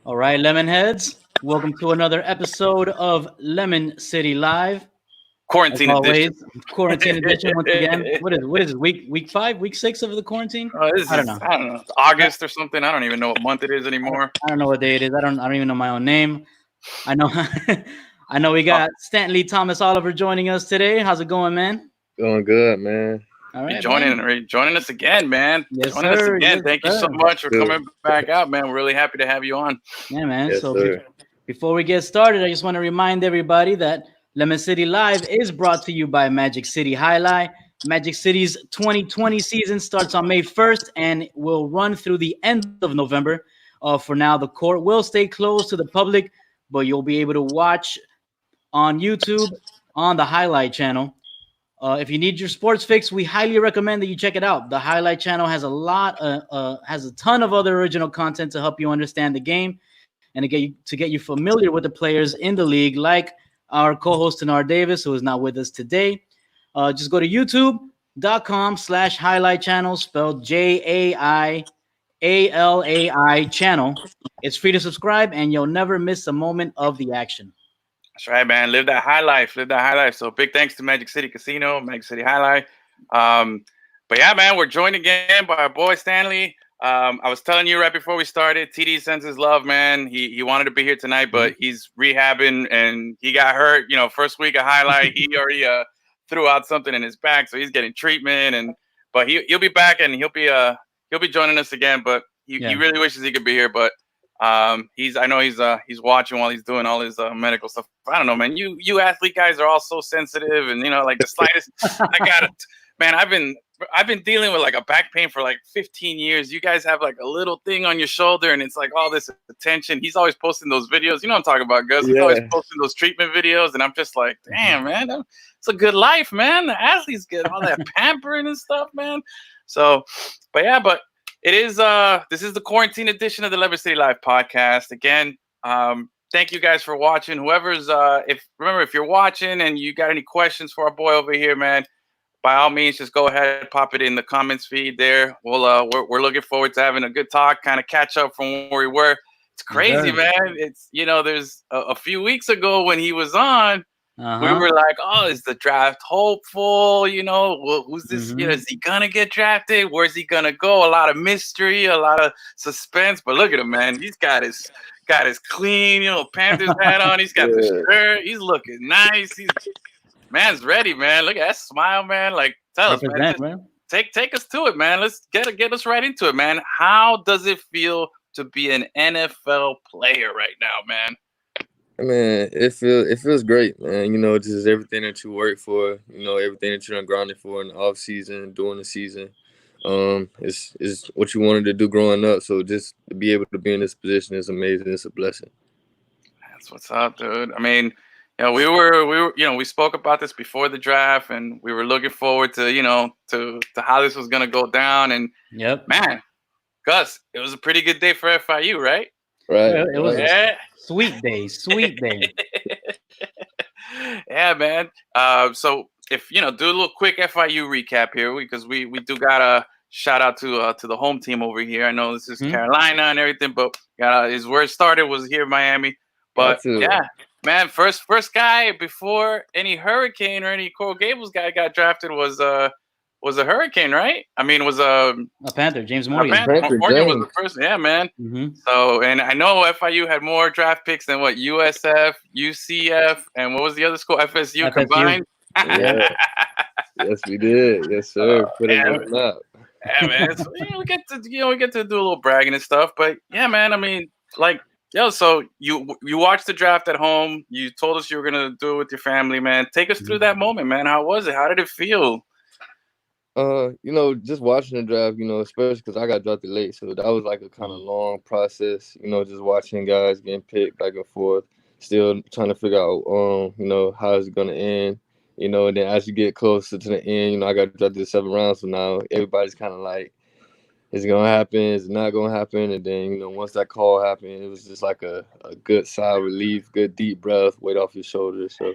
All right, Lemonheads, welcome to another episode of Lemon City Live. As Quarantine edition. always, quarantine edition once again. What is it? Week 5, week 6 of the quarantine? This I don't is know. I don't know. It's August or something. I don't even know what month it is anymore. I don't know what day it is. I don't even know my own name. I know I know we got Stantley Thomas-Oliver joining us today. How's it going, man? Going good, man. All right, Joining us again, man. Yes, Joining us sir. again. Yes, Thank you so sir. much for Good. coming back out, man. We're really happy to have you on. Yeah, man. Yes, So sir. before we get started, I just want to remind everybody that Lemon City Live is brought to you by Magic City Highlight. Magic City's 2020 season starts on May 1st and will run through the end of November. For now, the court will stay closed to the public, but you'll be able to watch on YouTube on the Highlight channel. If you need your sports fix, we highly recommend that you check it out. The Highlight channel has has a ton of other original content to help you understand the game and to get you familiar with the players in the league, like our co-host Tanar Davis, who is not with us today. Just go to youtube.com/highlight channel, spelled JAIALAI channel. It's free to subscribe, and you'll never miss a moment of the action. That's right, man. Live that high life. Live that high life. So big thanks to Magic City Casino, Magic City Highlight. But yeah, man, we're joined again by our boy Stanley. I was telling you right before we started, TD sends his love, man. He wanted to be here tonight, but he's rehabbing and he got hurt. You know, first week of Highlight, he already threw out something in his back, so he's getting treatment. But he'll be back and he'll be joining us again. But he really wishes he could be here, but. He's watching while he's doing all his medical stuff. I don't know, man. You athlete guys are all so sensitive, and like the slightest. I got it, man. I've been dealing with like a back pain for like 15 years. You guys have like a little thing on your shoulder, and it's like all this attention. He's always posting those videos. You know what I'm talking about, Gus. He's always posting those treatment videos, and I'm just like, damn, man, it's a good life, man. The athletes get all that pampering and stuff, man. So, but yeah, but. It is this is the quarantine edition of the Lemon City Live podcast. Again, thank you guys for watching. Whoever's if you're watching and you got any questions for our boy over here, man, by all means, just go ahead, pop it in the comments feed there. We'll we're looking forward to having a good talk, kind of catch up from where we were. It's crazy, man. It's there's a few weeks ago when he was on. We were like, oh, is the draft hopeful? Who's this? Is he going to get drafted? Where's he going to go? A lot of mystery, a lot of suspense. But look at him, man. He's got his clean, Panthers hat on. He's got the shirt. He's looking nice. Man's ready, man. Look at that smile, man. Like, tell us, man. Take us to it, man. Let's get us right into it, man. How does it feel to be an NFL player right now, man? Man, it feels great, man. Just everything that you work for, everything that you're done grinding for in the off season, during the season. It's what you wanted to do growing up. So just to be able to be in this position is amazing. It's a blessing. That's what's up, dude. I mean, we spoke about this before the draft, and we were looking forward to to how this was gonna go down. And man, Gus, it was a pretty good day for FIU, right? Right. It was a sweet day. Yeah, man. So if do a little quick FIU recap here, because we do got a shout out to the home team over here. I know this is Carolina and everything, but his where it started was here in Miami. But yeah, man, first guy before any Hurricane or any Coral Gables guy got drafted was a Hurricane, right? I mean, it was a Panther, James Morgan. Morgan was the first, yeah, man. So, and I know FIU had more draft picks than what USF, UCF, and what was the other school? FSU. Combined. Yeah. Yes, we did. Yes, sir. Put it up. Yeah, man. So, we get to do a little bragging and stuff, but yeah, man. I mean, like. So you watched the draft at home. You told us you were gonna do it with your family, man. Take us through that moment, man. How was it? How did it feel? Just watching the draft, especially because I got drafted late, so that was like a kind of long process. Just watching guys getting picked back and forth, still trying to figure out, how it's gonna end. And then as you get closer to the end, I got drafted 7 rounds, so now everybody's kind of like, is it going to happen? Is it not going to happen? And then, once that call happened, it was just like a good sigh of relief, good deep breath, weight off your shoulders. So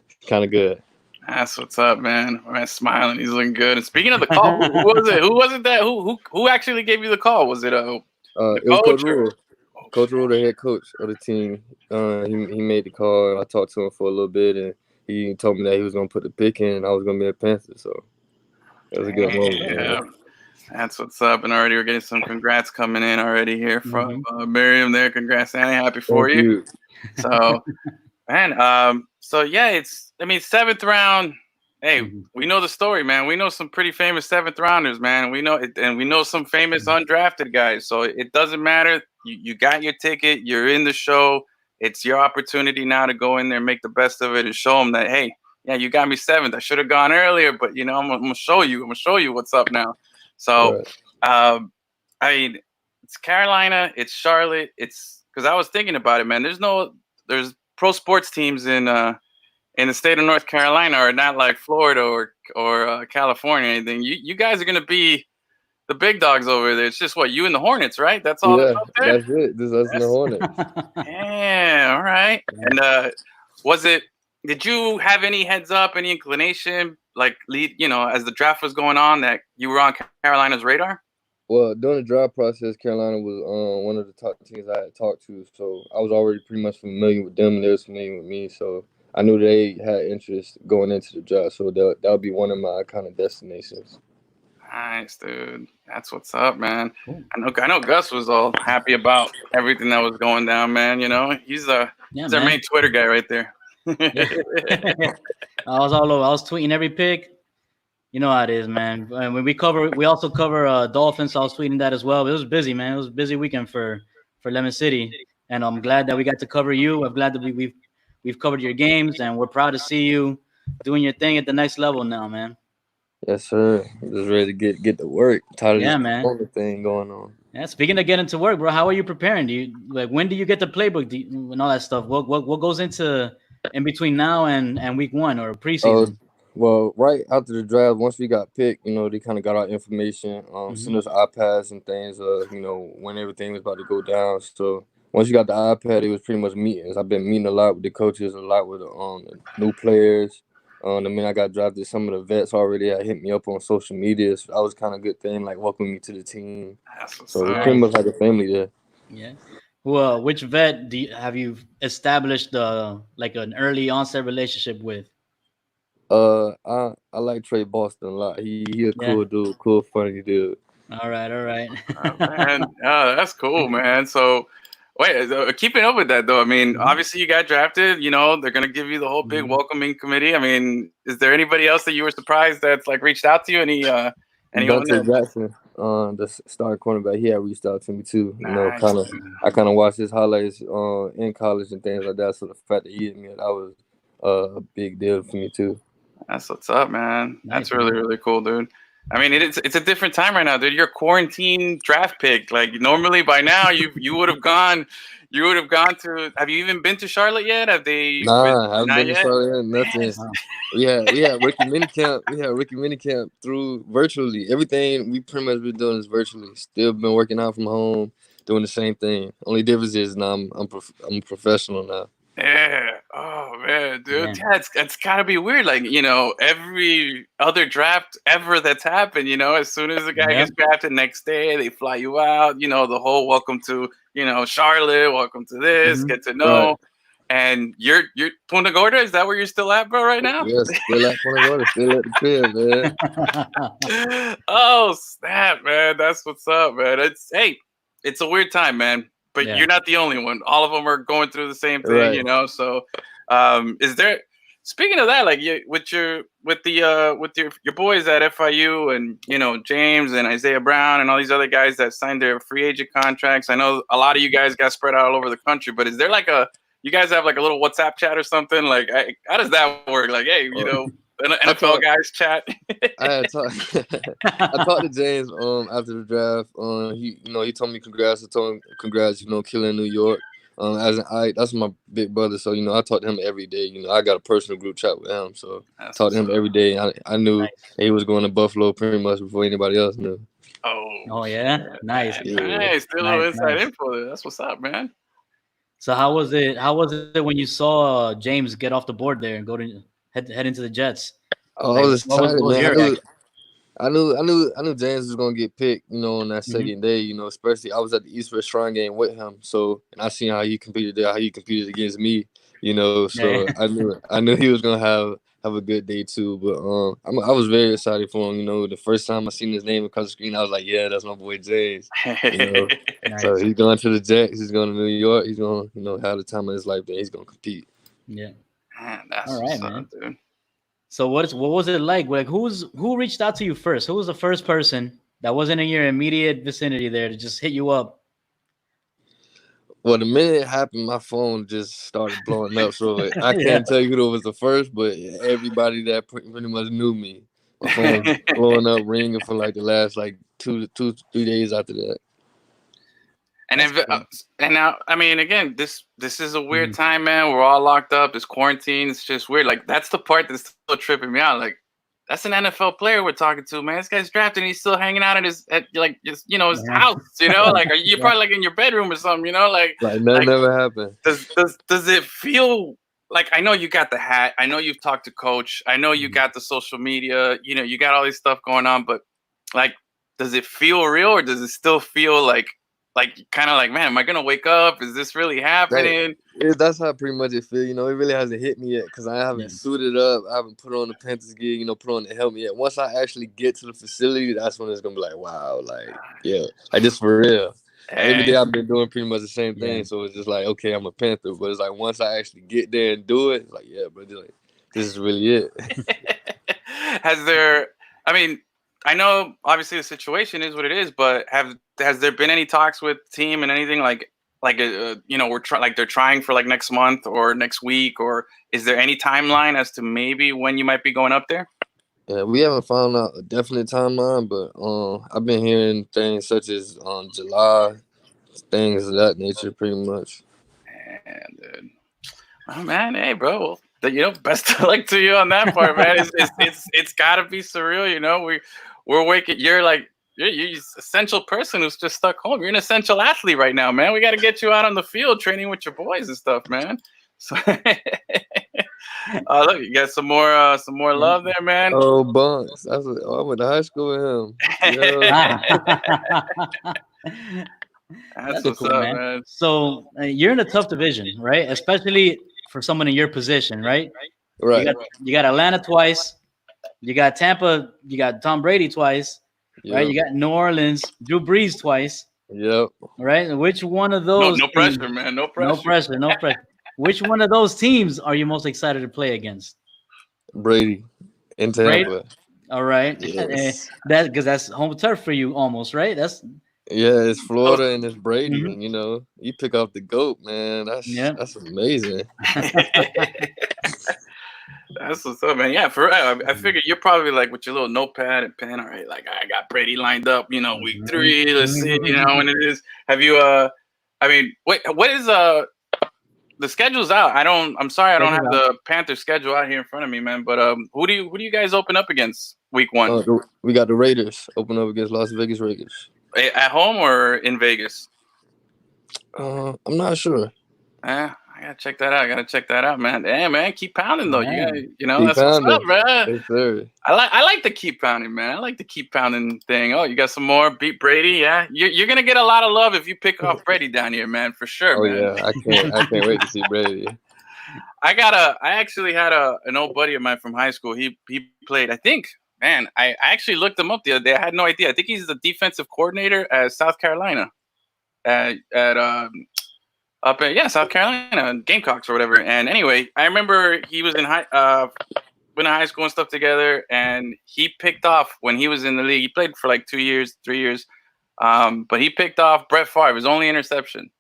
it's kind of good. That's what's up, man. Man's smiling. He's looking good. And speaking of the call, who was it? Who was it that who actually gave you the call? Was it it was Coach Rule. Coach Rule, the head coach of the team, he made the call. I talked to him for a little bit, and he told me that he was gonna put the pick in, and I was gonna be a Panther. So it was a good moment. Yeah, that's what's up. And already we're getting some congrats coming in already here from Miriam. There, congrats, Annie. Happy for you. So, man, so yeah, I mean, 7th round. Hey, we know the story, man. We know some pretty famous 7th rounders, man. We know it, and we know some famous undrafted guys. So it doesn't matter. You got your ticket. You're in the show. It's your opportunity now to go in there, make the best of it, and show them that, hey, yeah, you got me 7th. I should have gone earlier, but I'm gonna show you. I'm gonna show you what's up now. So, I mean, it's Carolina. It's Charlotte. It's because I was thinking about it, man. There's pro sports teams in the state of North Carolina are not like Florida or California or anything. You guys are gonna be the big dogs over there. It's just you and the Hornets, right? That's all. Yeah, that's it. That's the Hornets. Yeah, all right. And did you have any heads up, any inclination, as the draft was going on, that you were on Carolina's radar? Well, during the draft process, Carolina was one of the top teams I had talked to, so I was already pretty much familiar with them, and they was familiar with me, so I knew they had interest going into the draft, so that would be one of my kind of destinations. Nice, dude. That's what's up, man. Cool. I know Gus was all happy about everything that was going down, man. He's our main Twitter guy right there. I was all over. I was tweeting every pick. You know how it is, man. When we also cover Dolphins. So I was tweeting that as well. It was busy, man. It was a busy weekend for Lemon City, and I'm glad that we got to cover you. I'm glad that we've covered your games, and we're proud to see you doing your thing at the next level now, man. Yes, sir. Just ready to get to work. Tired of this thing going on. Yeah, speaking of getting to work, bro, how are you preparing? When do you get the playbook and all that stuff? What goes into in between now and week 1 or preseason? Well, right after the draft, once we got picked, they kind of got our information, sent us iPads and things, when everything was about to go down. So once you got the iPad, it was pretty much meetings. I've been meeting a lot with the coaches, a lot with the new players. The minute I got drafted, some of the vets already had hit me up on social media. So that was kind of a good thing, like welcoming me to the team. So it's pretty much like a family there. Yeah. Well, which vet have you established an early onset relationship with? I like Trey Boston a lot. He a cool dude, cool, funny dude. All right. Man, that's cool, man. So, wait, keeping up with that though. I mean, obviously you got drafted. They're gonna give you the whole big welcoming committee. I mean, is there anybody else that you were surprised that's reached out to you? Anyone? Dante Jackson, the starting cornerback, he had reached out to me too. Nice. I kind of watched his highlights in college and things like that. So the fact that he hit me, that was a big deal for me too. That's what's up, man. That's really, really cool, dude. I mean, it's a different time right now, dude. You're a quarantine draft pick. Normally by now you would have gone to. Have you even been to Charlotte yet? Have they? Nah, I haven't been to Charlotte yet. Nothing. Yeah, Ricky Minicamp. We had Ricky Minicamp through virtually. Everything we pretty much been doing is virtually. Still been working out from home, doing the same thing. Only difference is now I'm a professional now. Yeah. Oh man, dude. Yeah, it's gotta be weird. Every other draft ever that's happened, as soon as the guy gets drafted, next day they fly you out. The whole welcome to, Charlotte, welcome to this, get to know. Right. And you're Punta Gorda. Is that where you're still at, bro, right now? Yes, still at Punta Gorda, still at the crib, man. Oh snap, man. That's what's up, man. It's a weird time, man. But you're not the only one. All of them are going through the same thing, right. So, is there? Speaking of that, with your boys at FIU and James and Isaiah Brown and all these other guys that signed their free agent contracts. I know a lot of you guys got spread out all over the country, but is there you guys have a little WhatsApp chat or something? How does that work? Hey, NFL guys chat. I talked to James after the draft. He told me congrats. I told him congrats. Killing New York. That's my big brother. So I talk to him every day. I got a personal group chat with him. So I talk to him every day. I knew he was going to Buffalo pretty much before anybody else knew. Oh yeah, nice. Nice. Still a little inside info there. That's what's up, man. So how was it? How was it when you saw James get off the board there and go to head into the Jets? Oh, I was excited, man. I knew James was gonna get picked, you know, on that second day, you know, especially I was at the East West Shrine game with him, so and I seen how he competed there, how he competed against me, you know, so I knew he was gonna have a good day too. But I was very excited for him, you know. The first time I seen his name across the screen, I was like, yeah, that's my boy James. You know. Nice. So he's going to the Jets, he's going to New York, he's gonna, you know, have the time of his life there, he's gonna compete. Yeah. Man, that's all right, what's man. up, dude. So what was it like? Like who reached out to you first? Who was the first person that wasn't in your immediate vicinity there to just hit you up? Well, the minute it happened, my phone just started blowing up. So I can't tell you who was the first, but everybody that pretty much knew me, my phone was blowing up, ringing for like the last like 2 to 3 days after that. And then, and now, I mean, again, this is a weird time, man. We're all locked up. It's quarantine. It's just weird. Like, that's the part that's still tripping me out. Like, that's an NFL player we're talking to, man. This guy's drafted and he's still hanging out at his house, you know? Like, you're probably like in your bedroom or something, you know? Like that never happened. Does it feel like, I know you got the hat. I know you've talked to coach. I know you got the social media. You know, you got all this stuff going on. But, like, does it feel real or does it still feel like kind of like, man, am I gonna wake up? Is this really happening? That's how pretty much it feels. You know, it really hasn't hit me yet because I haven't suited up. I haven't put on the Panthers gear, you know, put on the helmet yet. Once I actually get to the facility, that's when it's gonna be like, wow, like, yeah, like this for real. Every day I've been doing pretty much the same thing, so it's just like, okay, I'm a Panther. But it's like once I actually get there and do it, it's like, yeah, bro, like, this is really it. I mean, I know obviously the situation is what it is, but has there been any talks with the team and anything you know, they're trying for like next month or next week, or is there any timeline as to maybe when you might be going up there? Yeah, we haven't found out a definite timeline, but I've been hearing things such as July, things of that nature, pretty much. Man, dude. Oh man, hey bro, you know, best of luck to you on that part, man. It's gotta be surreal, you know. We're waking. You're an essential person who's just stuck home. You're an essential athlete right now, man. We got to get you out on the field training with your boys and stuff, man. So, look, you got some more love there, man. Oh, Bunks. I went to high school with him. Yeah. That's what's cool, up, man. So you're in a tough division, right? Especially for someone in your position, right? Right. You got Atlanta twice. You got Tampa. You got Tom Brady twice, right? You got New Orleans, Drew Brees twice. Yep. Right. Which one of those? No pressure, man. No pressure. No pressure. Which one of those teams are you most excited to play against? Brady in Tampa. Brady? All right. Yes. Because that's home turf for you, almost, right? It's Florida and it's Brady, and you know, you pick up the GOAT, man. That's amazing. That's what's up, man. Yeah, for real. I figured you're probably like with your little notepad and pen. All right, like I got Brady lined up, you know, week 3. Let's see, you know, when it is. Have you? I mean, wait, what is the schedule's out? I'm sorry, I don't have the Panther schedule out here in front of me, man. But who do you guys open up against week 1? We got the Raiders open up against Las Vegas Raiders. At home or in Vegas? I'm not sure. I gotta check that out, man. Damn, man, keep pounding though. You know, keep that's pounding. What's up, man. Yes, sir. I like the keep pounding, man. I like the keep pounding thing. Oh, you got some more? Beat Brady, yeah. You're gonna get a lot of love if you pick off Brady down here, man, for sure. Man. Yeah, I can't wait to see Brady. I actually had an old buddy of mine from high school. He played, I think. Man, I actually looked him up the other day. I had no idea. I think he's the defensive coordinator at South Carolina. South Carolina, Gamecocks or whatever. And anyway, I remember he was in high school and stuff together, and he picked off when he was in the league. He played for like 3 years, but he picked off Brett Favre, his only interception.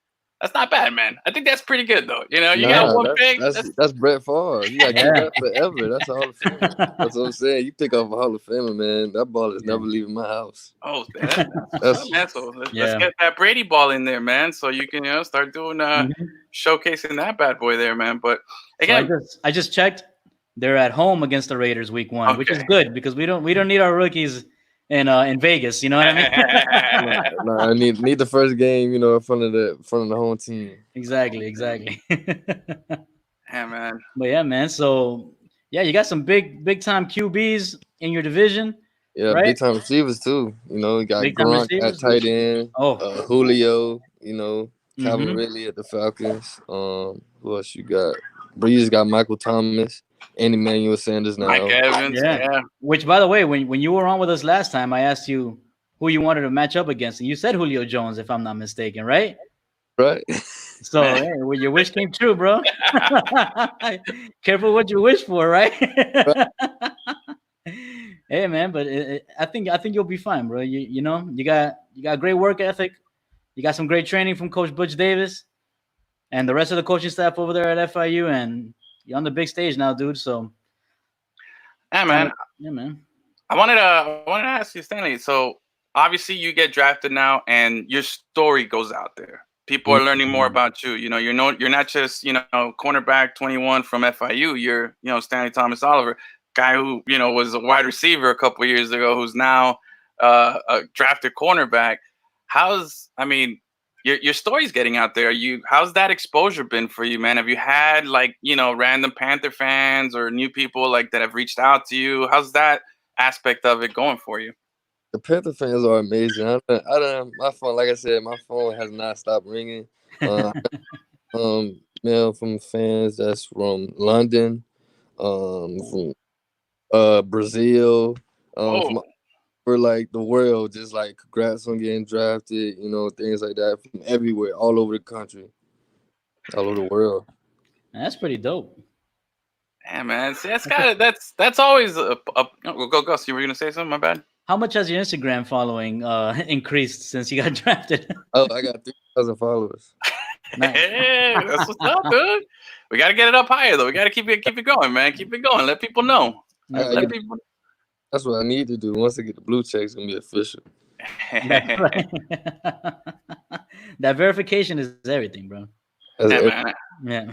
That's not bad, man. I think that's pretty good, though. You know, you got one pick. That's Brett Favre. You got to keep that forever. That's a Hall of Famer. That's what I'm saying. You pick off a Hall of Famer, man. That ball is never leaving my house. Oh, let's get that Brady ball in there, man, so you can start doing showcasing that bad boy there, man. But again, so I just checked. They're at home against the Raiders week 1, which is good because we don't need our rookies in Vegas, you know what I mean? No, I need the first game, in front of the home team. Exactly. Yeah, man. But yeah, man. So yeah, you got some big time QBs in your division. Yeah, right? big time receivers too. You know, we got Big time Gronk at receivers. tight end, Oh, Julio. You know, Calvin mm-hmm. Ridley at the Falcons. Who else you got? Breeze got Michael Thomas, and Emmanuel Sanders Mike now. Evans, Yeah. yeah. Which, by the way, when you were on with us last time, I asked you who you wanted to match up against, and you said Julio Jones, if I'm not mistaken, right? Right. So, hey, well, your wish came true, bro. Careful what you wish for, right? Hey, man, but I think you'll be fine, bro. You know you got great work ethic. You got some great training from Coach Butch Davis and the rest of the coaching staff over there at FIU, and you're on the big stage now, dude. So, Yeah, man. Yeah, man. I wanted to ask you, Stanley. So obviously you get drafted now, and your story goes out there. People are learning more about you. You know, you're not just cornerback 21 from FIU. You're Stanley Thomas-Oliver, guy who was a wide receiver a couple of years ago, who's now a drafted cornerback. Your story's getting out there. How's that exposure been for you, man? Have you had random Panther fans or new people like that have reached out to you? How's that aspect of it going for you? The Panther fans are amazing. I don't. My phone, like I said, my phone has not stopped ringing. Mail from fans that's from London, from Brazil, from for like the world, just like congrats on getting drafted, things like that from everywhere, all over the country, all over the world. That's pretty dope. Yeah, man. See, that's always a go. Gus, you were gonna say something? My bad. How much has your Instagram following increased since you got drafted? Oh, I got 3,000 followers. Nice. Hey, that's what's up, dude. We got to get it up higher, though. We got to keep it going, man. Keep it going. Let people know. That's what I need to do. Once I get the blue check, it's gonna be official. That's right. That verification is everything, bro. Man. Yeah.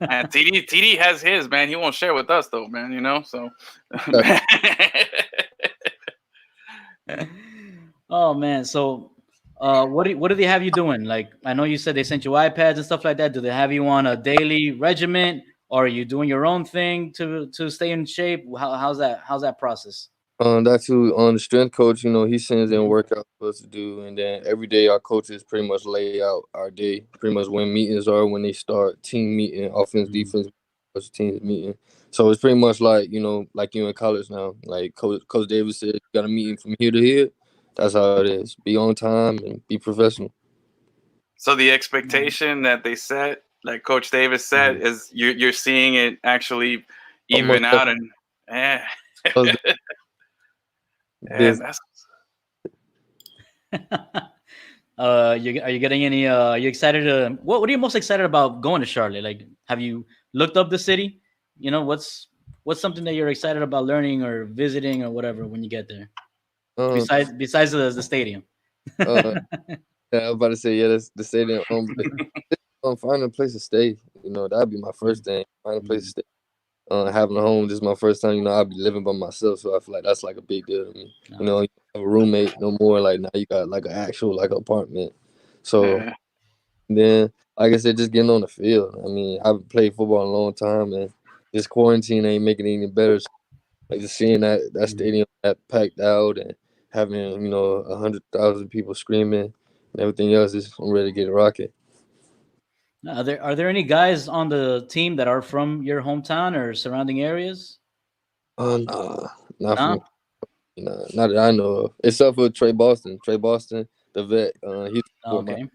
And TD has his, man. He won't share with us though, man. So. Oh man. So, what do they have you doing? Like, I know you said they sent you iPads and stuff like that. Do they have you on a daily regiment, or are you doing your own thing to stay in shape? How's that process? That's who on the strength coach. He sends in workouts for us to do, and then every day our coaches pretty much lay out our day, pretty much when meetings are, when they start, team meeting, offense, defense, teams meeting. So it's pretty much like like you in college now. Like Coach Davis said, you got a meeting from here to here. That's how it is. Be on time and be professional. So the expectation that they set, like Coach Davis said, is you're seeing it actually even out, and that's. Are you getting any? Are you excited to? What are you most excited about going to Charlotte? Like, have you looked up the city? What's something that you're excited about learning or visiting or whatever when you get there? Besides the stadium. Yeah, I was about to say, that's the stadium. Finding a place to stay, that'd be my first thing. Find a place to stay. Having a home, this is my first time. I'll be living by myself, so I feel like that's like a big deal to me. You have a roommate, no more. Like now, you got like an actual apartment. So then, like I said, just getting on the field. I mean, I haven't played football in a long time, and this quarantine ain't making it any better. So, like just seeing that stadium that packed out and having 100,000 people screaming and everything else, I'm ready to get it rocking. Are there any guys on the team that are from your hometown or surrounding areas? Not that I know of, except for Trey Boston. Trey Boston, the vet. He's okay.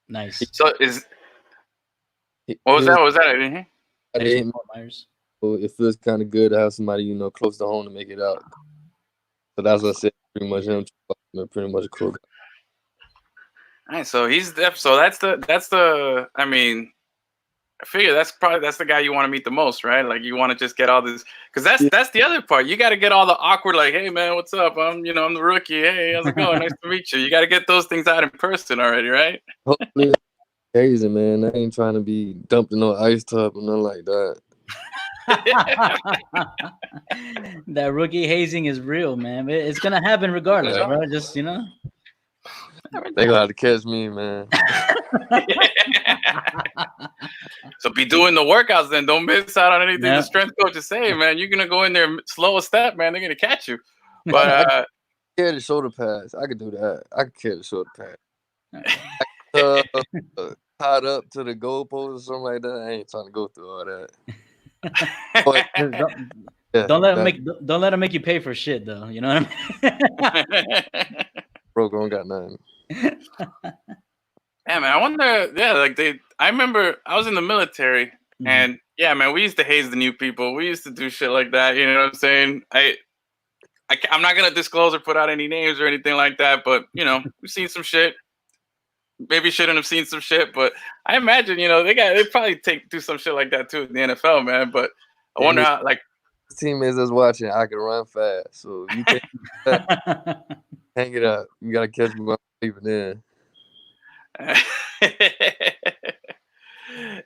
Nice. So what was that? What was that? I didn't hear. It feels kind of good to have somebody close to home to make it out. So that's what I said. Pretty much him. Pretty much a cool guy. All right, so that's the. I mean, I figure that's the guy you want to meet the most, right? Like you want to just get all this, because that's the other part. You got to get all the awkward, like, hey man, what's up? I'm the rookie. Hey, how's it going? Nice to meet you. You got to get those things out in person already, right? Hopefully, crazy man. I ain't trying to be dumped in no ice tub or nothing like that. That rookie hazing is real, man. It's gonna happen regardless, bro. Just they gonna have to catch me, man. So be doing the workouts then. Don't miss out on anything the strength coach is saying, man. You're gonna go in there slow a step, man. They're gonna catch you. But carry the shoulder pads. I could do that. I could carry the shoulder pad. Tied up to the goalpost or something like that. I ain't trying to go through all that. But, don't let him make you pay for shit though. You know what I mean? Bro, don't got nothing. Yeah, man. I wonder. Yeah, I remember I was in the military, and yeah, man, we used to haze the new people. We used to do shit like that. You know what I'm saying? I'm not gonna disclose or put out any names or anything like that, but you know, we've seen some shit. Maybe shouldn't have seen some shit, but I imagine, you know, they probably do some shit like that too in the NFL, man. But I wonder how, like, teammates that's watching, I can run fast, so you can't hang it up. You gotta catch me when I'm leaving in.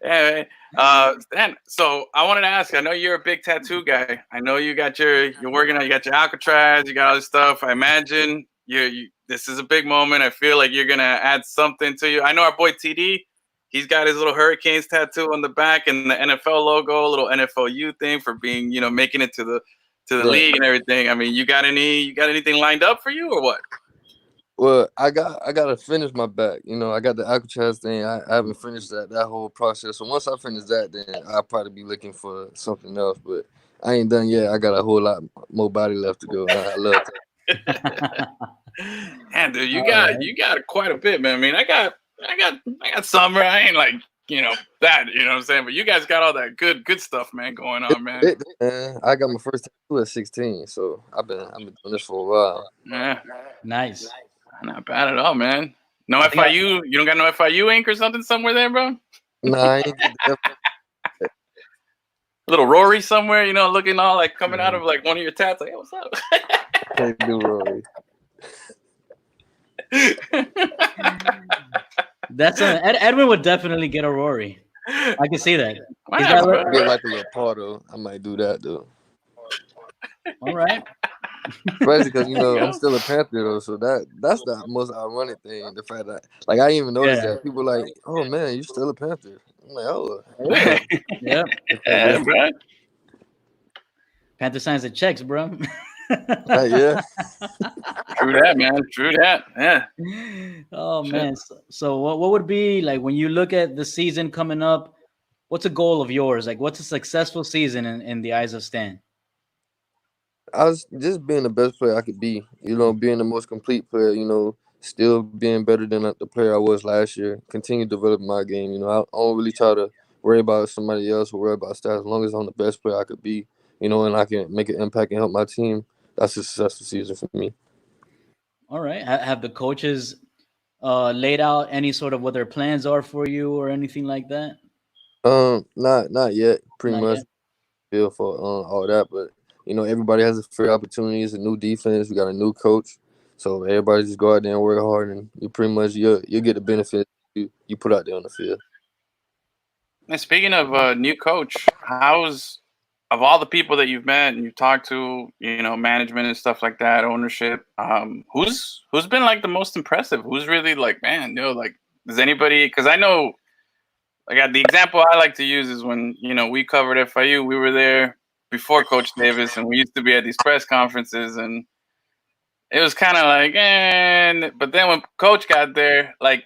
Yeah, man. So I wanted to ask you, I know you're a big tattoo guy. I know you got you're working on, you got your Alcatraz, you got all this stuff. I imagine this is a big moment. I feel like you're gonna add something to you. I know our boy TD, he's got his little Hurricanes tattoo on the back and the NFL logo, a little NFLU thing for being, you know, making it to the league and everything. I mean, you got anything lined up for you or what? Well, I gotta finish my back. You know, I got the Alcatraz thing. I haven't finished that whole process. So once I finish that, then I'll probably be looking for something else. But I ain't done yet. I got a whole lot more body left to go. I love it. Man, dude, you got quite a bit, man. I mean, I got summer. I ain't like, you know, that, you know what I'm saying? But you guys got all that good stuff, man, going on, man. I got my first tattoo at 16, so I've been doing this for a while. Yeah. Nice. Not bad at all, man. No FIU? You don't got no FIU ink or something somewhere there, bro? Nah, I ain't little Rory somewhere, you know, looking all like coming out of like one of your tats. Like, hey, what's up? Can't do Rory. That's Edwin would definitely get a Rory. I can see that. He's got like a little Pardo. I might do that though. All right. Especially because, you know, I'm still a Panther though, so that's the most ironic thing. The fact that, like, I didn't even notice that people like, oh man, you still a Panther. I'm like, oh yeah, bro. Panther signs the checks, bro. Yeah. True that, man. True that. Yeah. Oh man. So what would be like when you look at the season coming up? What's a goal of yours? Like, what's a successful season in the eyes of Stan? I was just being the best player I could be, you know, being the most complete player, you know, still being better than the player I was last year, continue to develop my game. You know, I don't really try to worry about somebody else or worry about stats. As long as I'm the best player I could be, you know, and I can make an impact and help my team, that's a successful season for me. All right. Have the coaches laid out any sort of what their plans are for you or anything like that? Not yet. Pretty Not much yet. feel for all that, but you know, everybody has a fair opportunity. It's a new defense. We got a new coach, so everybody just go out there and work hard, and you pretty much you get the benefit you put out there on the field. And speaking of new coach, how's of all the people that you've met and you've talked to, you know, management and stuff like that, ownership, who's been like the most impressive? Who's really like, man, you know, like, does anybody? Because I know, like, the example I like to use is when, you know, we covered FIU. We were there before Coach Davis, and we used to be at these press conferences, and it was kind of like, but then when Coach got there, like,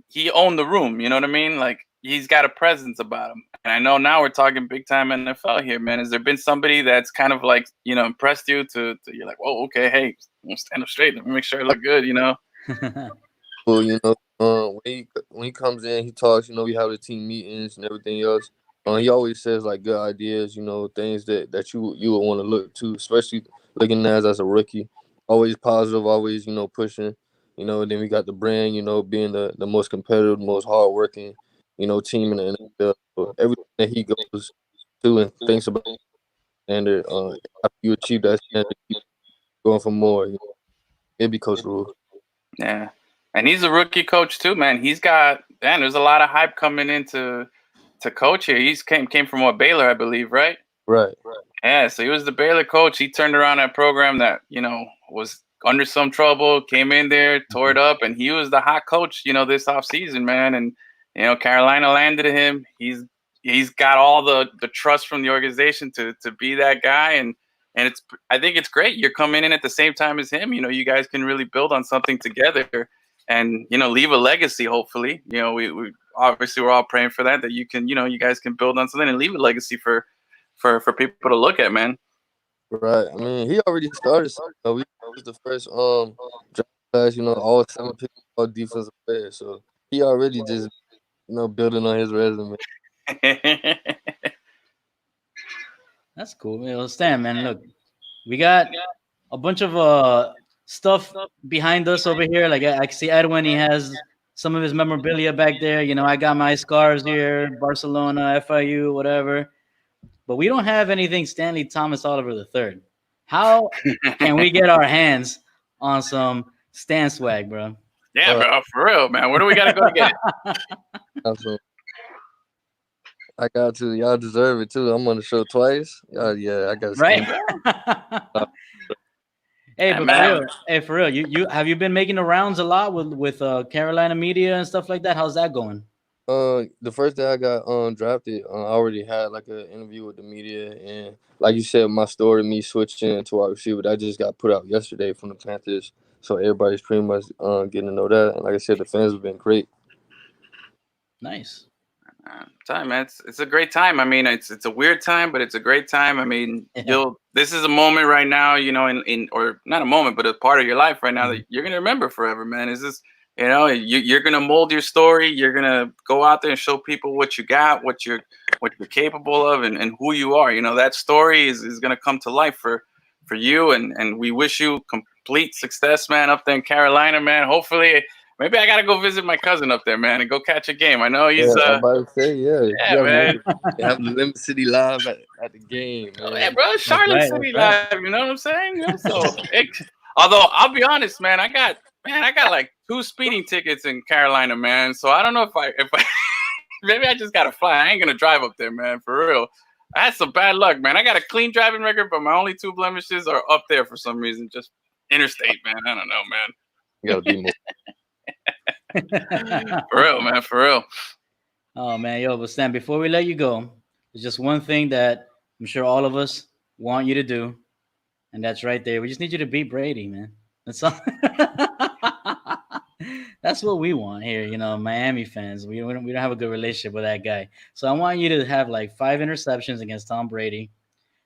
he owned the room. You know what I mean? Like, he's got a presence about him. And I know now we're talking big time NFL here, man. Has there been somebody that's kind of like, you know, impressed you to you're like, whoa, okay, hey, stand up straight. Let me make sure I look good, you know? Well, you know, when he comes in, he talks. You know, we have the team meetings and everything else. He always says like good ideas. You know, things that you would want to look to, especially looking as a rookie. Always positive, always, you know, pushing. You know, and then we got the brand. You know, being the most competitive, most hardworking, you know, team in the NFL. So everything that he goes to and thinks about standard. After you achieve that standard, keep going for more. You know, it'd be Coach Rule. Yeah. And he's a rookie coach too, man. He's got, man, there's a lot of hype coming into coach here. He's came from what, Baylor, I believe, right? Right. Yeah, so he was the Baylor coach. He turned around that program that, you know, was under some trouble, came in there, tore it up, and he was the hot coach, you know, this offseason, man. And, you know, Carolina landed him. He's got all the trust from the organization to be that guy. And and I think it's great. You're coming in at the same time as him. You guys can really build on something together, and leave a legacy. Hopefully, we obviously we're all praying for that you can, you guys can build on something and leave a legacy for people to look at, man. Right. I mean, he already started. We was the first draft class. All 7 people, all defensive players. So he already just building on his resume. That's cool. Stan, man, look, we got a bunch of stuff behind us over here. Like I see Edwin, he has some of his memorabilia back there. I got my scars here, Barcelona, FIU, whatever. But we don't have anything Stantley Thomas-Oliver III. How can we get our hands on some Stan swag, bro? Yeah, bro, for real, man. Where do we gotta go to get it? I got to. Y'all deserve it too. I'm on the show twice. Yeah, I got to. Right. Hey, but for real, you have you been making the rounds a lot with Carolina media and stuff like that? How's that going? The first day I got drafted, I already had like an interview with the media, and like you said, my story, me switching to wide receiver, that just got put out yesterday from the Panthers. So everybody's pretty much getting to know that, and like I said, the fans have been great. Nice. Time, man. It's a great time. I mean, it's a weird time, but it's a great time. I mean, this is a moment right now, or not a moment, but a part of your life right now that you're gonna remember forever, man. Is this, you're gonna mold your story. You're gonna go out there and show people what you got, what you're capable of, and who you are. That story is gonna come to life for you, and we wish you complete success, man, up there in Carolina, man. Hopefully. Maybe I gotta go visit my cousin up there, man, and go catch a game. I know he's. I'm about to say, yeah, man. Have the Limit City live at the game, man. Yeah, bro, Charlotte City live. You know what I'm saying? So, although I'll be honest, man, I got like 2 speeding tickets in Carolina, man. So I don't know if I maybe I just gotta fly. I ain't gonna drive up there, man, for real. I had some bad luck, man. I got a clean driving record, but my only 2 blemishes are up there for some reason, just interstate, man. I don't know, man. You gotta be more. For real, man, for real. Oh man, but Stan, before we let you go, there's just one thing that I'm sure all of us want you to do, and that's right there. We just need you to beat Brady, man. That's all. That's what we want here, Miami fans. We don't have a good relationship with that guy, so I want you to have like 5 interceptions against Tom Brady,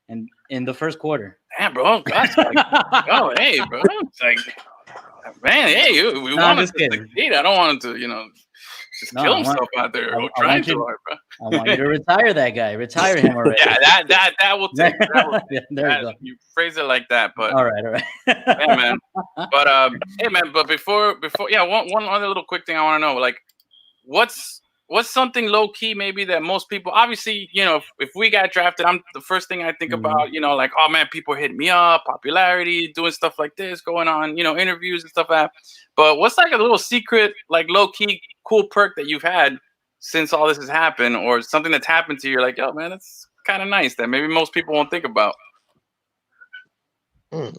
and in the first quarter. Damn, bro, that's hey, bro, it's like. Man, hey, we want to succeed. I don't want him to, just kill himself out there. Trying too hard, bro. I want you to retire that guy. Retire him already. Yeah, that will take. There you go. You phrase it like that, but all right. Yeah, man. But hey, man. But before, one other little quick thing I want to know, like, what's something low key maybe that most people, obviously, if we got drafted, I'm the first thing I think about, like, oh man, people hitting me up, popularity, doing stuff like this, going on, interviews and stuff like that. But what's like a little secret, like low key cool perk that you've had since all this has happened, or something that's happened to you? You're like, yo, man, that's kind of nice that maybe most people won't think about. I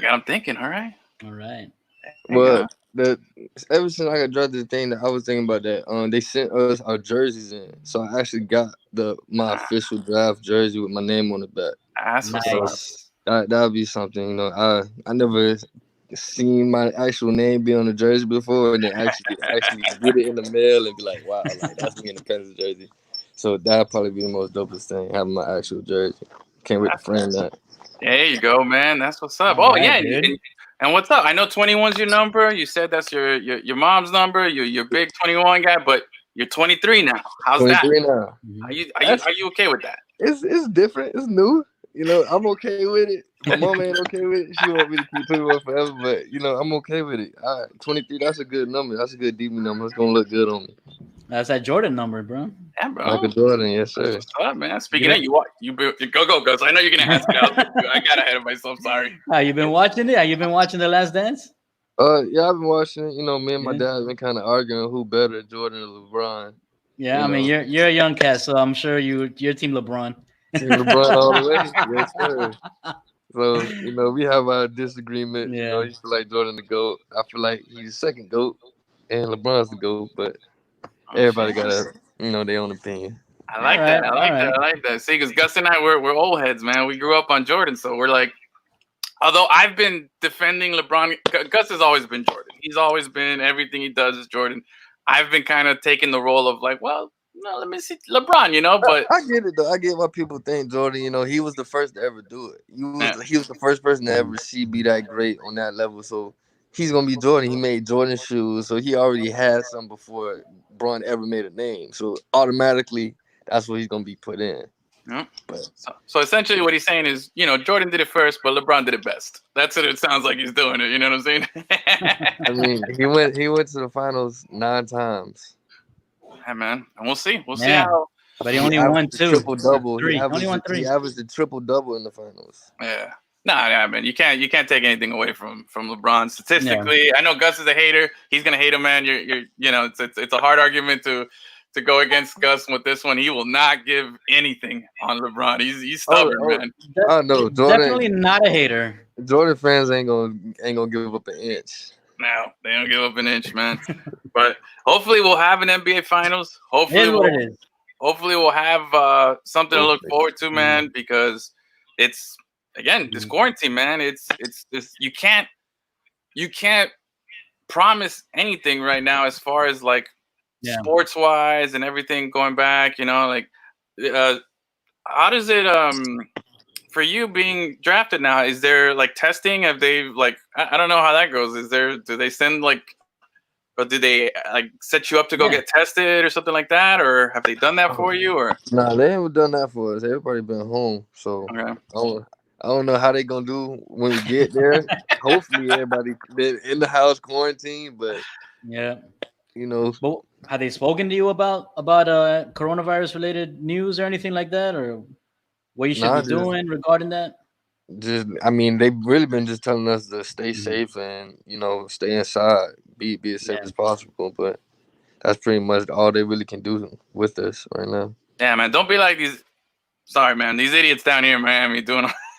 got them thinking. All right. Well, ever since I got drafted, the thing that I was thinking about that they sent us our jerseys in, so I actually got my official draft jersey with my name on the back. That's nice. So that'd be something. I never seen my actual name be on the jersey before, and then actually get it in the mail and be like, wow, like that's me in the Panthers jersey. So that'd probably be the most dopest thing, having my actual jersey. Can't wait to frame that. There you go, man. That's what's up. Oh yeah. And what's up? I know 21's your number. You said that's your mom's number. You're big 21 guy, but you're 23 now. How's 23 that? Now. Are you okay with that? It's different. It's new. I'm okay with it. My mom ain't okay with it. She want me to keep 21 forever, but I'm okay with it. 23. That's a good number. That's a good DB number. It's gonna look good on me. That's that Jordan number, bro. Yeah, bro. Michael Jordan, yes, sir. What's up, man? Speaking of you go, guys. I know you're gonna ask me. I got ahead of myself. Sorry. You been watching it? Have you been watching The Last Dance? Yeah, I've been watching it. Me and my dad have been kind of arguing who better, Jordan or LeBron. Yeah, I mean you're a young cat, so I'm sure you're Team LeBron. Team LeBron all the way. Yes, sir. So we have our disagreement. Yeah. You feel like Jordan the GOAT. I feel like he's the second GOAT, and LeBron's the GOAT, but. Everybody got their own opinion. I like All that. right, I like all that. right. I like that. See, because Gus and I, we're old heads, man. We grew up on Jordan, so we're like. Although I've been defending LeBron, Gus has always been Jordan. He's always been everything he does is Jordan. I've been kind of taking the role of like, well, no, let me see LeBron, but I get it though. I get why people think Jordan. He was the first to ever do it. yeah. He was the first person to ever be that great on that level. So he's gonna be Jordan. He made Jordan shoes, so he already had some before Bron ever made a name. So automatically, that's what he's gonna be put in. Yeah. But So essentially, what he's saying is, Jordan did it first, but LeBron did it best. That's what it sounds like he's doing it. You know what I'm saying? I mean, he went to the finals 9 times. Yeah, man, and we'll see. We'll see how. But he only won 2. Triple double. Three. Only won 3. He averaged a triple double in the finals. Yeah. Nah, man, you can't take anything away from LeBron statistically. I know Gus is a hater. He's gonna hate him, man. It's a hard argument to go against Gus with this one. He will not give anything on LeBron. He's stubborn, man. I know Jordan. Definitely not a hater. Jordan fans ain't gonna give up an inch. No, they don't give up an inch, man. But hopefully we'll have an NBA Finals. Hopefully we'll have something to look forward to, man, because it's again this quarantine, man. It's you can't promise anything right now as far as like sports wise and everything going back. How does it for you being drafted now? Is there like testing? Have they like I don't know how that goes. Do they send like or do they like set you up to go get tested or something like that? Or have they done that for you? Or nah, they haven't done that for us. Everybody been home, so okay. I don't know how they gonna do when we get there. Hopefully, everybody been in the house quarantine, but But have they spoken to you about coronavirus related news or anything like that, or what you should be doing regarding that? I mean, they've really been just telling us to stay safe and stay inside, be as safe as possible. But that's pretty much all they really can do with us right now. Yeah, man, don't be like these. Sorry, man, these idiots down here in Miami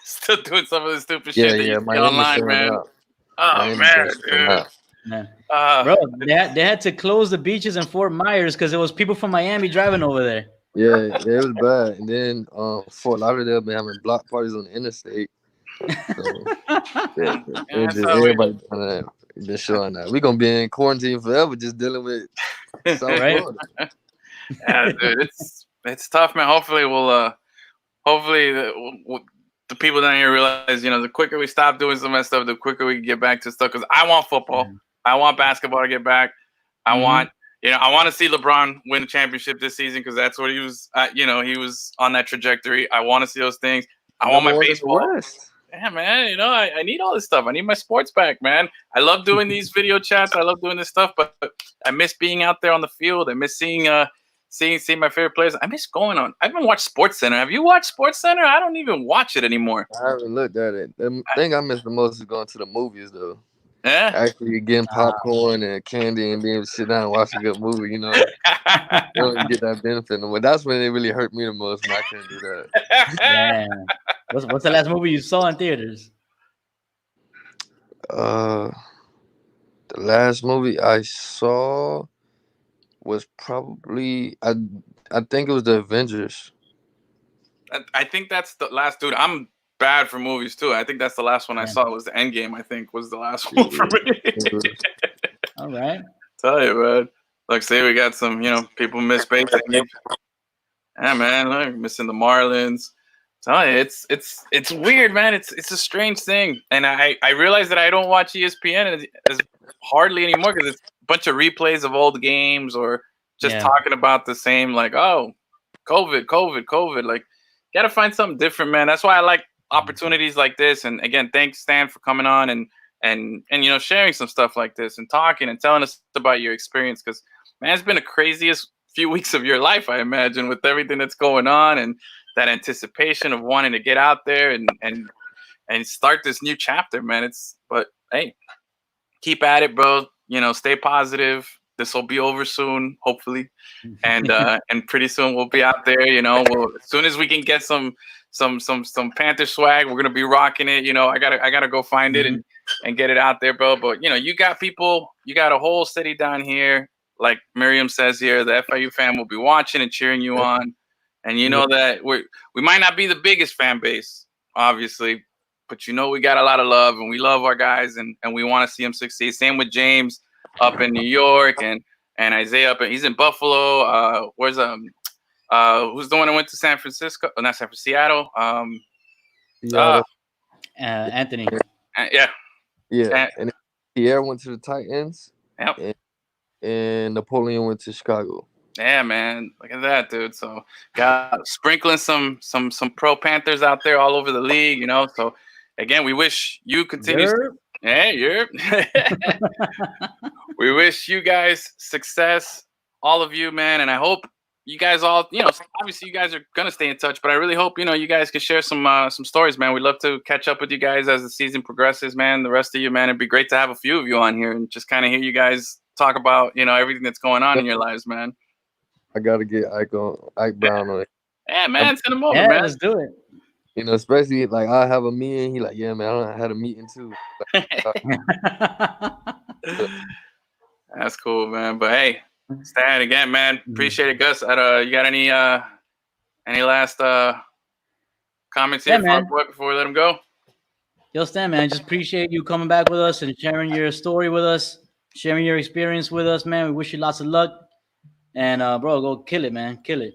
still doing some of this stupid shit that you see online, man. Oh man, dude. Bro, they had to close the beaches in Fort Myers because it was people from Miami driving over there. Yeah, it was bad. And then Fort Lauderdale been having block parties on the interstate. So everybody been showing that. We're gonna be in quarantine forever, just dealing with South Florida. Yeah, dude, it's tough, man. Hopefully the people down here realize, the quicker we stop doing some of that stuff, the quicker we can get back to stuff. Because I want football, I want basketball to get back. I want to see LeBron win a championship this season because that's what he was. He was on that trajectory. I want to see those things. I want my baseball. Yeah, man. I need all this stuff. I need my sports back, man. I love doing these video chats. I love doing this stuff, but I miss being out there on the field. I miss seeing my favorite players. I miss going on. I haven't watched SportsCenter. Have you watched SportsCenter? I don't even watch it anymore. I haven't looked at it. The thing I miss the most is going to the movies, though. Yeah. Actually getting popcorn and candy and being able to sit down and watch a good movie, You don't even get that benefit. But that's when it really hurt me the most when I couldn't do that. Damn. What's the last movie you saw in theaters? The last movie I saw was probably I think it was the Avengers. I think that's the last, dude. I'm bad for movies too. I think that's the last one I saw was the Endgame. I think was the last one for me. All right. Tell you, man. Look, say we got some, people miss basic. Yeah, man. Look, missing the Marlins. Tell you, it's weird, man. It's a strange thing, and I realize that I don't watch ESPN as hardly anymore because it's a bunch of replays of old games or just talking about the same, like, oh, COVID. Like, you gotta find something different, man. That's why I like opportunities like this. And again, thanks, Stan, for coming on and sharing some stuff like this and talking and telling us about your experience. Because, man, it's been the craziest few weeks of your life, I imagine, with everything that's going on and that anticipation of wanting to get out there and start this new chapter, man. But hey, keep at it, bro. Stay positive. This will be over soon, hopefully, and pretty soon we'll be out there. As soon as we can get some Panther swag, we're gonna be rocking it. I gotta go find it and get it out there, bro. But you got people, you got a whole city down here, like Miriam says here. The FIU fan will be watching and cheering you on. And you know that we might not be the biggest fan base, obviously, but you know we got a lot of love and we love our guys and we want to see them succeed. Same with James up in New York and Isaiah he's in Buffalo. Where's who's the one that went to San Francisco? Oh, not San Francisco, Seattle. Anthony. Yeah. And Pierre went to the Titans. Yep. And Napoleon went to Chicago. Yeah, man. Look at that, dude. So got sprinkling some pro Panthers out there all over the league, you know. So again, we wish you continue. We wish you guys success, all of you, man. And I hope you guys all, you know, obviously you guys are gonna stay in touch, but I really hope, you know, you guys can share some stories, man. We'd love to catch up with you guys as the season progresses, man. The rest of you, man, it'd be great to have a few of you on here and just kind of hear you guys talk about, you know, everything that's going on in your lives, man. I gotta get Ike Brown on it. Yeah, man, send him over, man. Let's do it. You know, especially like I have a meeting. He like, yeah, man, I had a meeting too. That's cool, man. But hey, Stan, again, man, appreciate it, Gus. You got any last comments here before we let him go? Yo, Stan, man, just appreciate you coming back with us and sharing your story with us, sharing your experience with us, man. We wish you lots of luck. And, bro, go kill it, man. Kill it.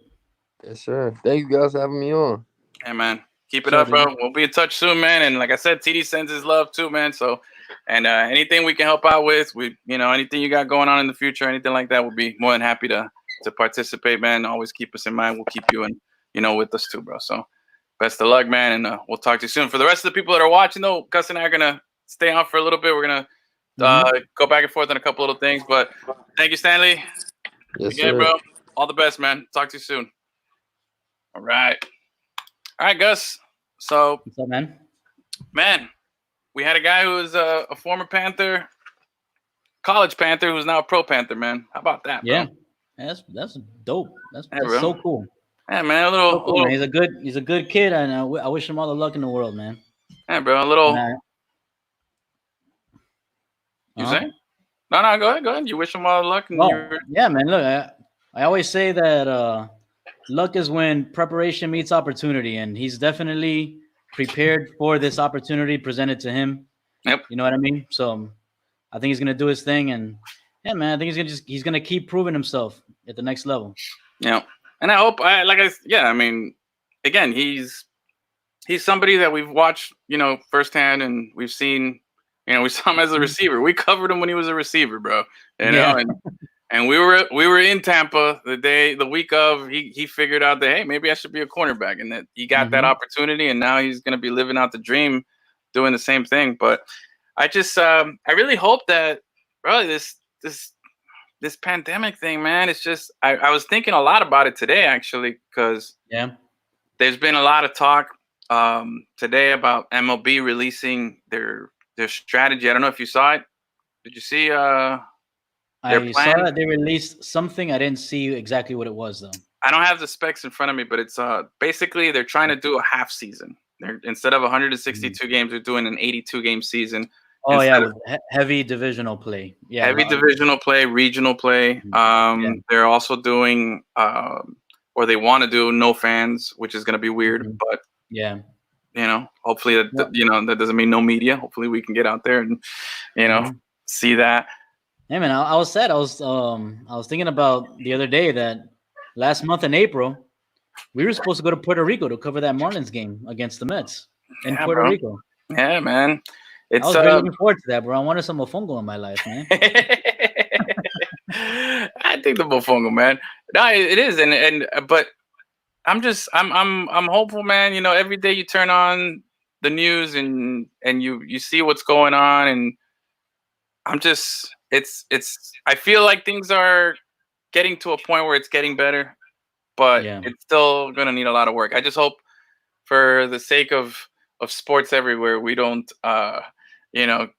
Yes, sir. Thank you guys for having me on. Hey, man. Keep it up, bro. We'll be in touch soon, man. And like I said, TD sends his love too, man. So, and anything we can help out with, anything you got going on in the future, anything like that, we'll be more than happy to participate, man. Always keep us in mind. We'll keep you with us too, bro. So, best of luck, man. And we'll talk to you soon. For the rest of the people that are watching, though, Gus and I are gonna stay on for a little bit. We're gonna go back and forth on a couple little things. But thank you, Stanley. Yes, again, sir. bro. All the best, man. Talk to you soon. All right, Gus. So, what's up, man? Man, we had a guy who was a former Panther, college Panther, who's now a pro Panther, man. How about that, bro? Yeah, that's dope. That's so cool. Yeah, man. A little, man. He's a good kid, and I wish him all the luck in the world, man. Yeah, bro. A little. You say? No. Go ahead. You wish him all the luck. Yeah, man. Look, I always say that luck is when preparation meets opportunity, and he's definitely prepared for this opportunity presented to him. Yep. You know what I mean? So I think he's gonna do his thing, and yeah, man, I think he's gonna keep proving himself at the next level. Yeah, and I hope I mean, again, he's somebody that we've watched, firsthand, and we've seen. We saw him as a receiver. We covered him when he was a receiver, bro. You know, and we were in Tampa the week of. He figured out that, hey, maybe I should be a cornerback, and that he got that opportunity, and now he's gonna be living out the dream, doing the same thing. But I just I really hope that really this pandemic thing, man. It's just I was thinking a lot about it today, actually, because there's been a lot of talk today about MLB releasing their strategy. I don't know if you saw it. Did you see I saw that they released something. I didn't see exactly what it was, though. I don't have the specs in front of me, but it's basically they're trying to do a half season. Instead of 162 games, they're doing an 82 game season. Oh, with heavy divisional play. Yeah, heavy divisional play, regional play. They're also doing or they want to do no fans, which is going to be weird, but hopefully that doesn't mean no media. Hopefully we can get out there and see that. Hey man, I was sad. I was thinking about the other day that last month in April we were supposed to go to Puerto Rico to cover that Marlins game against the Mets in Puerto Rico. Yeah, man. I was really looking forward to that, bro. I wanted some mofongo in my life, man. I think the mofongo, man. No, it is, but I'm hopeful, man. Every day you turn on the news and you see what's going on, and I feel like things are getting to a point where it's getting better, but it's still gonna need a lot of work. I just hope, for the sake of sports everywhere, we don't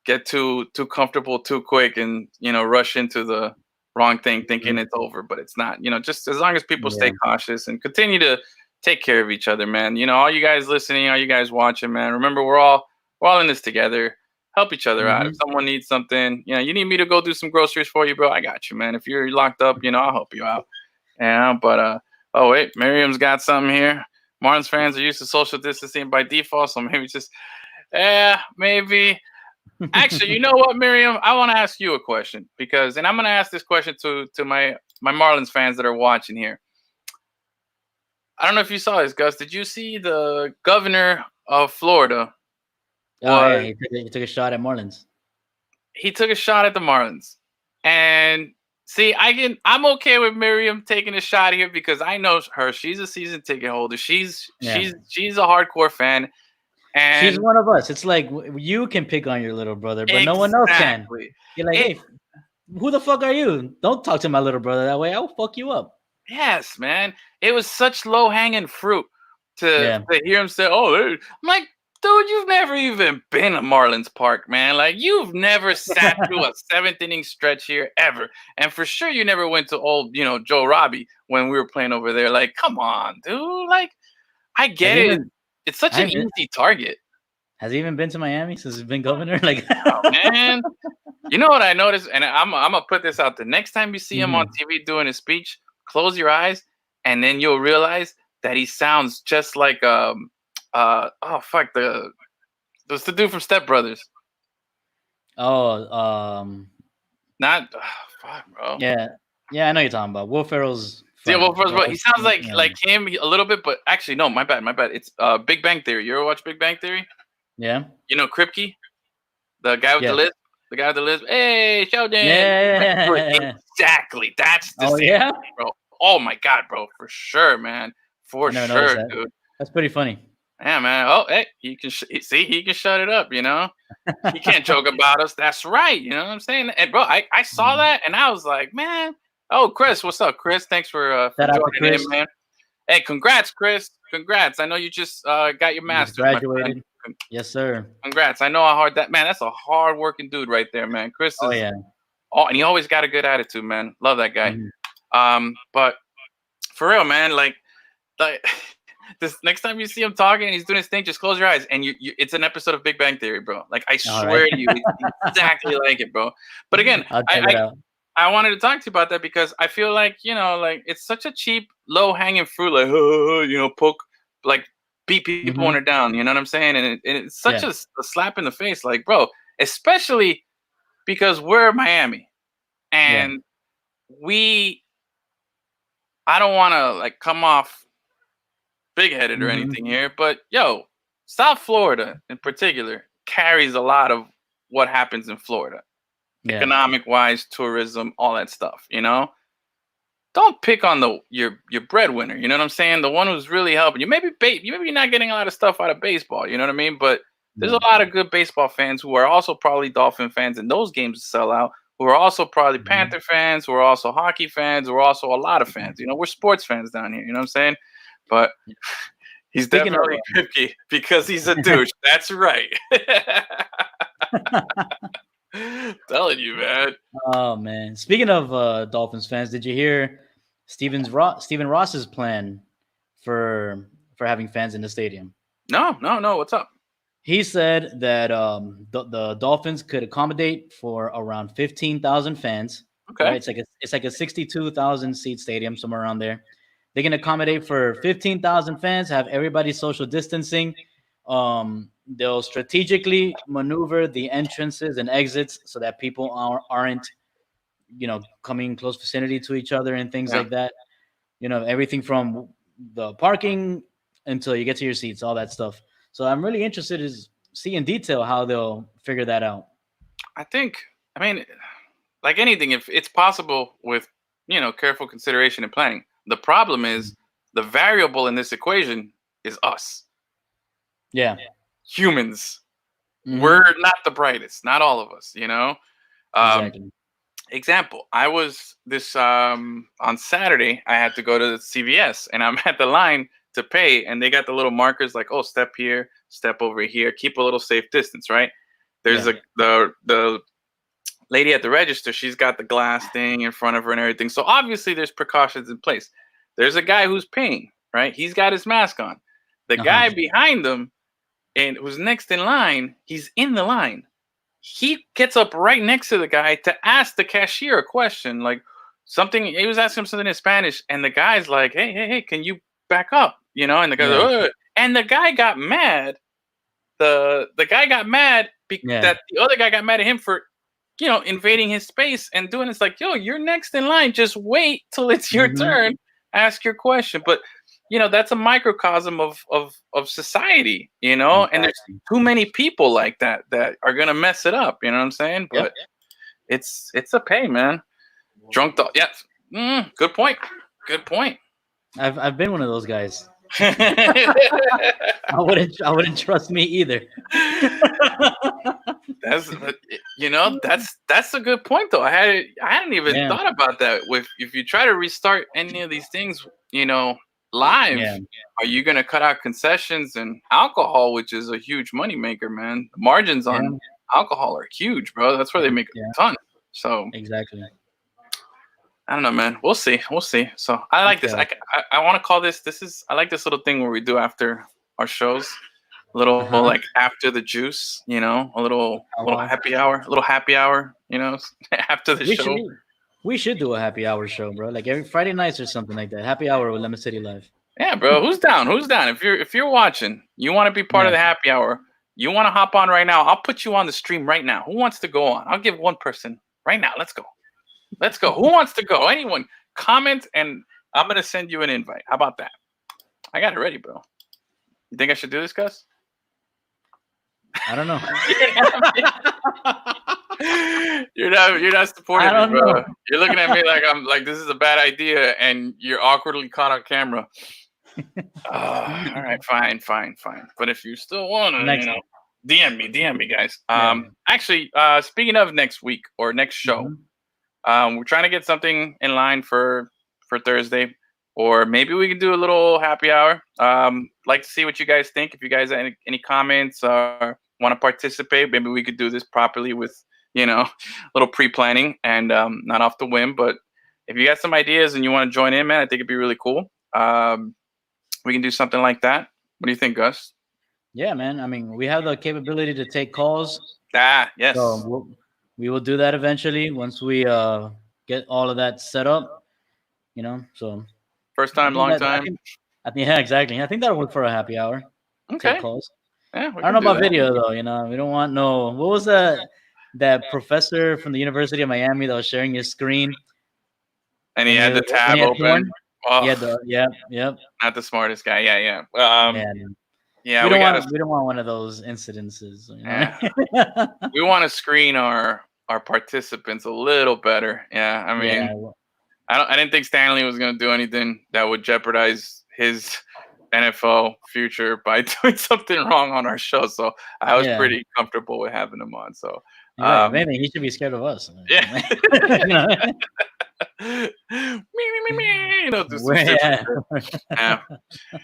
get too comfortable too quick and rush into the wrong thing thinking it's over, but it's not. Just as long as people stay cautious and continue to take care of each other, man. All you guys listening, all you guys watching, man, remember we're all in this together. Help each other out. If someone needs something, you need me to go do some groceries for you, bro, I got you, man. If you're locked up, I'll help you out. But Oh wait, Miriam's got something here. Marlins fans are used to social distancing by default, so maybe just maybe. Actually, you know what, Miriam? I want to ask you a question and I'm going to ask this question to my Marlins fans that are watching here. I don't know if you saw this, Gus. Did you see the governor of Florida? Oh yeah, he took a shot at Marlins. He took a shot at the Marlins, and see, I'm okay with Miriam taking a shot here because I know her. She's a season ticket holder. She's a hardcore fan. And she's one of us. It's like you can pick on your little brother, but no one else can. You're like, hey, who the fuck are you? Don't talk to my little brother that way. I'll fuck you up. Yes, man. It was such low-hanging fruit to hear him say, I'm like, dude, you've never even been to Marlins Park, man. Like, you've never sat through a seventh-inning stretch here ever. And for sure you never went to old, Joe Robbie when we were playing over there. Like, come on, dude. Like, I get it. It's such an easy target. Has he even been to Miami since he's been governor? Like, oh, man. You know what I noticed? And I'm going to put this out there. Next time you see him on TV doing his speech, close your eyes, and then you'll realize that he sounds just like what's the dude from Step Brothers? Not fuck, bro. Yeah, I know you're talking about Will Ferrell's. Yeah, Will Ferrell's, bro. He sounds like him a little bit, but actually no, my bad. It's Big Bang Theory. You ever watch Big Bang Theory? Yeah. You know Kripke, the guy with the list. The guy with the list. Hey, Sheldon. Yeah. Exactly. That's the same thing, bro. Oh my god, bro. For sure, man. For sure, dude. That's pretty funny. Yeah, man. Oh, hey, he can he can shut it up, He can't joke about us. That's right. You know what I'm saying? And bro, I saw that and I was like, man. Oh, Chris, what's up, Chris? Thanks for joining in, man. Hey, congrats, Chris. Congrats. I know you just got your master's. Graduated. Yes, sir. Congrats. I know how hard that's a hard working dude right there, man. Chris is, and he always got a good attitude, man. Love that guy. But for real, man, like this next time you see him talking and he's doing his thing, just close your eyes and you it's an episode of Big Bang Theory, bro. Like I swear to you, it's exactly like it, bro. But again, I wanted to talk to you about that because I feel like, like it's such a cheap, low-hanging fruit, like, poke, like beat people when they're down, you know what I'm saying? And it's such a slap in the face, like, bro, especially because we're Miami and I don't want to like come off big-headed or anything here, but South Florida in particular carries a lot of what happens in Florida. Economic-wise, tourism, all that stuff, Don't pick on your breadwinner, you know what I'm saying? The one who's really helping you. Maybe you're not getting a lot of stuff out of baseball, you know what I mean? But there's a lot of good baseball fans who are also probably Dolphin fans, and those games sell out, who are also probably Panther fans, who are also hockey fans, who are also a lot of fans. We're sports fans down here, you know what I'm saying? But he's definitely Kripke because he's a douche. That's right. Telling you, man. Oh man! Speaking of Dolphins fans, did you hear Stephen Ross's plan for having fans in the stadium? No. What's up? He said that the Dolphins could accommodate for around 15,000 fans. Okay, right? It's like a 62,000 seat stadium, somewhere around there. They can accommodate for 15,000 fans. Have everybody social distancing. They'll strategically maneuver the entrances and exits so that people aren't, coming in close vicinity to each other and things like that. Everything from the parking until you get to your seats, all that stuff. So I'm really interested to see in detail how they'll figure that out. I mean, like anything, if it's possible with, careful consideration and planning. The problem is the variable in this equation is us. Yeah. Humans. We're not the brightest, not all of us, Exactly. Example, I was on Saturday, I had to go to the CVS and I'm at the line to pay and they got the little markers like, oh, step here, step over here, keep a little safe distance, right? There's the lady at the register, she's got the glass thing in front of her and everything. So obviously there's precautions in place. There's a guy who's paying, right? He's got his mask on. The guy behind him and who's next in line, he's in the line. He gets up right next to the guy to ask the cashier a question like, something. He was asking him something in Spanish, and the guy's like, "Hey, can you back up?" You know, and the guy's like, "Ugh." And the guy got mad. The guy got mad that the other guy got mad at him for, invading his space and doing. It's like, yo, you're next in line. Just wait till it's your turn. Ask your question. But that's a microcosm of society. And there's too many people like that are gonna mess it up. You know what I'm saying? But it's a pay, man. Drunk dog. Yes. Good point. Good point. I've been one of those guys. I wouldn't trust me either. That's a good point though. I hadn't even thought about that. If you try to restart any of these things, live, are you gonna cut out concessions and alcohol, which is a huge moneymaker, man? The margins on alcohol are huge, bro. That's where they make a ton. So exactly. I don't know, man. We'll see. So I like this. I want to call this. I like this little thing where we do after our shows, a little like after the juice, a little happy hour, after the show. We should do a happy hour show, bro. Like every Friday nights or something like that. Happy hour with Lemon City Live. Yeah, bro. Who's down? If you're watching, you want to be part of the happy hour. You want to hop on right now? I'll put you on the stream right now. Who wants to go on? I'll give one person right now. Let's go. Who wants to go? Anyone? Comment, and I'm going to send you an invite. How about that? I got it ready, bro. You think I should do this, Gus? I don't know. You're not supporting me, bro. Know. You're looking at me like I'm like this is a bad idea, and you're awkwardly caught on camera. All right, fine. But if you still want to, DM me, guys. Actually, speaking of next week or next show. We're trying to get something in line for Thursday, or maybe we can do a little happy hour. Like to see what you guys think. If you guys have any comments or want to participate, maybe we could do this properly with, a little pre-planning and not off the whim. But if you got some ideas and you want to join in, man, I think it'd be really cool. We can do something like that. What do you think, Gus? Yeah, man. I mean, we have the capability to take calls. Yes. So we will do that eventually once we get all of that set up, so first time, long time. I think exactly. I think that'll work for a happy hour. Okay. Take calls. Yeah, I don't know about video though. We don't want what was that professor from the University of Miami that was sharing his screen? And he had the tab open. Oh, yep. Not the smartest guy. Yeah. Yeah, we don't want one of those incidences. We want to screen our participants a little better. Yeah, I mean, I didn't think Stanley was going to do anything that would jeopardize his NFL future by doing something wrong on our show. So I was pretty comfortable with having him on. So maybe he should be scared of us. Yeah.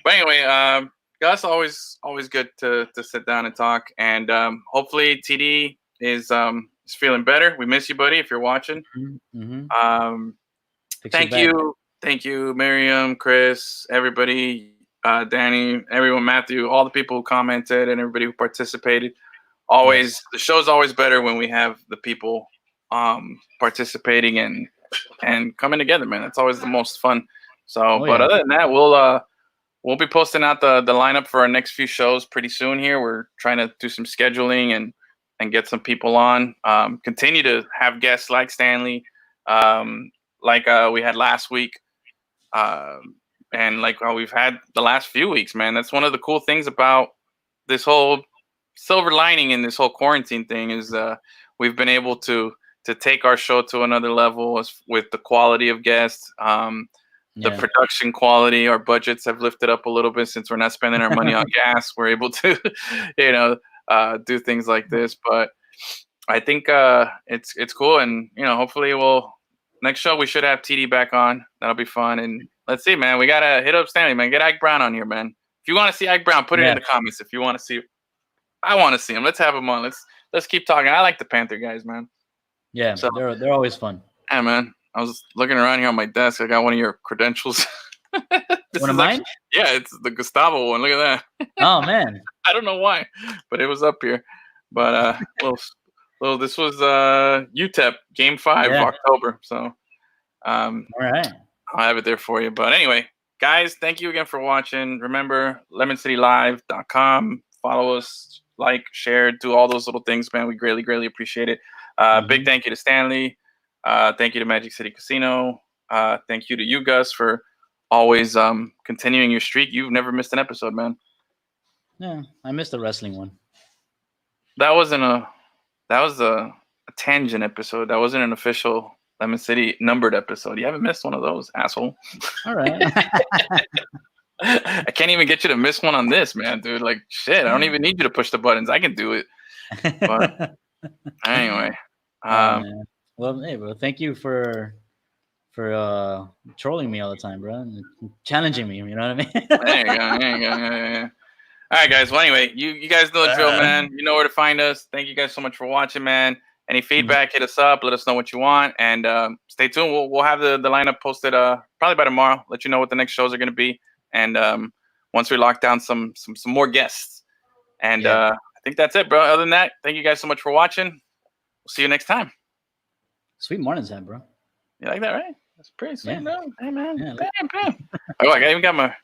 But anyway, Gus, always good to sit down and talk, and hopefully TD is feeling better. We miss you, buddy, if you're watching. Thank you, Miriam, Chris, everybody, Danny, everyone, Matthew, all the people who commented, and everybody who participated. Always, the show's always better when we have the people participating and coming together, man. That's always the most fun. So, other than that, we'll be posting out the lineup for our next few shows pretty soon here. We're trying to do some scheduling and get some people on. Continue to have guests like Stanley, like we had last week, and like we've had the last few weeks, man. That's one of the cool things about this whole silver lining in this whole quarantine thing is we've been able to take our show to another level with the quality of guests. The production quality, our budgets have lifted up a little bit since we're not spending our money on gas. We're able to, do things like this. But I think it's cool, and hopefully next show we should have TD back on. That'll be fun. And let's see, man. We gotta hit up Stanley, man. Get Ike Brown on here, man. If you want to see Ike Brown, put it in the comments. If you want to see, I want to see him. Let's have him on. Let's keep talking. I like the Panther guys, man. Yeah, so, they're always fun. Yeah, man. I was looking around here on my desk. I got one of your credentials. One of mine? It's the Gustavo one. Look at that. Oh, man. I don't know why, but it was up here. But this was UTEP Game 5 of October. So All right. I'll have it there for you. But anyway, guys, thank you again for watching. Remember, lemoncitylive.com. Follow us, like, share, do all those little things, man. We greatly, greatly appreciate it. Big thank you to Stanley. Thank you to Magic City Casino. Thank you to you, Gus, for always continuing your streak. You've never missed an episode, man. Yeah, I missed the wrestling one. That was a tangent episode. That wasn't an official Lemon City numbered episode. You haven't missed one of those, asshole. All right. I can't even get you to miss one on this, man, dude. Like, shit, I don't even need you to push the buttons. I can do it. But anyway. Well, hey, bro, thank you for trolling me all the time, bro. And challenging me, you know what I mean? There you go. Yeah. All right, guys. Well, anyway, you guys know the drill, man. You know where to find us. Thank you guys so much for watching, man. Any feedback, hit us up. Let us know what you want. And stay tuned. We'll have the lineup posted probably by tomorrow. Let you know what the next shows are going to be. And once we lock down some more guests. And I think that's it, bro. Other than that, thank you guys so much for watching. We'll see you next time. Sweet mornings, hat, bro. You like that, right? That's pretty sweet, bro. Hey, man. Yeah, Bam. Oh, I even got my...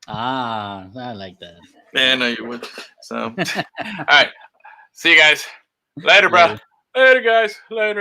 I like that. Yeah, I know you would. So, all right. See you guys. Later, bro. Later, guys. Later.